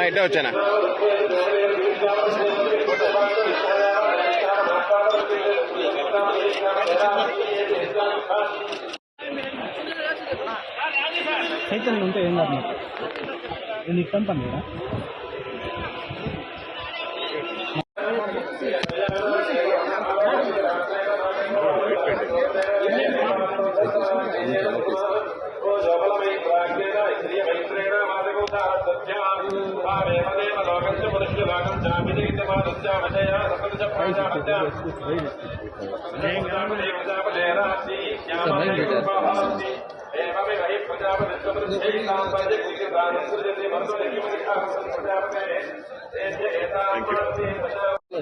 ఇట్టే వచ్చానా సైకిల్ ఉంటే ఏం కాదు నీకు పంపాను కదా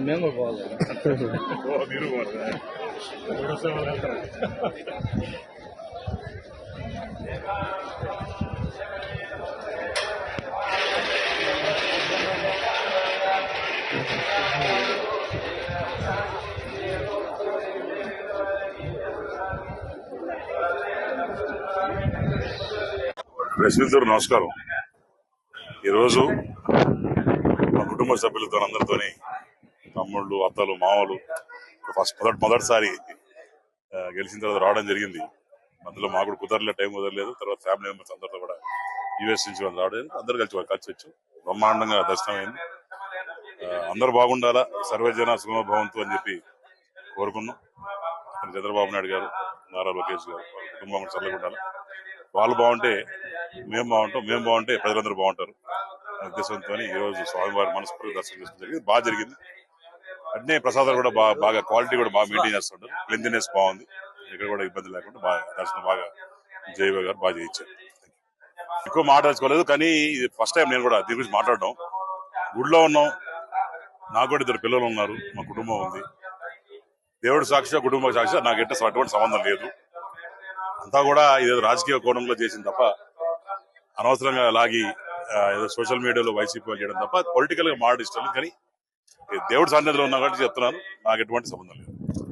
మేము పోవాలి ప్రశ్నిద్దరు నమస్కారం. ఈరోజు మా కుటుంబ సభ్యులతో అందరితోని తమ్ముళ్ళు అత్తలు మామలు మొదటిసారి గెలిచిన తర్వాత రావడం జరిగింది. మధ్యలో మాకు కూడా కుదరలేదు, టైం కుదరలేదు. తర్వాత ఫ్యామిలీ మెంబర్స్ అందరితో కూడా యూఎస్ నుంచి వాళ్ళు రావడం అందరు కలిసి వచ్చి బ్రహ్మాండంగా దర్శనం అయింది. అందరు బాగుండాలా, సర్వజన సుఖభవంతు అని చెప్పి కోరుకున్నాం. చంద్రబాబు నాయుడు గారు, నారా లోకేష్ గారు, వాళ్ళ కుటుంబం చల్లగా ఉండాలి. వాళ్ళు బాగుంటే మేము బాగుంటాం, మేము బాగుంటే ప్రజలందరూ బాగుంటారు అనే ఉద్దేశంతో ఈరోజు స్వామివారి మనస్ఫూర్తిగా దర్శనం చేసుకోవడం జరిగింది. బాగా జరిగింది. అట్నే ప్రసాదాలు కూడా బాగా క్వాలిటీ కూడా బాగా మెయింటైన్ చేస్తుంటారు. క్లీన్లీనెస్ బాగుంది, ఇక్కడ కూడా ఇబ్బంది లేకుండా బాగా దర్శనం బాగా జయబాబు గారు బాగా చేయించారు. ఎక్కువ మాట్లాడుకోలేదు, కానీ ఇది ఫస్ట్ టైం నేను కూడా దీని గురించి మాట్లాడడం. గుడిలో ఉన్నాం, నాకు కూడా 2 పిల్లలు ఉన్నారు, మా కుటుంబం ఉంది. దేవుడు సాక్షిగా కుటుంబ సాక్షిగా నాకు ఎటువంటి సంబంధం లేదు. అంతా కూడా ఇదేదో రాజకీయ కోణంలో చేసింది తప్ప, అనవసరంగా లాగి ఏదో సోషల్ మీడియాలో వైసీపీ చేయడం తప్ప పొలిటికల్ గా మాట్లాడి ఇష్టం లేదు. కానీ దేవుడి సన్నిధిలో ఉన్నా కాబట్టి చెప్తున్నాను, నాకు ఎటువంటి సంబంధం లేదు.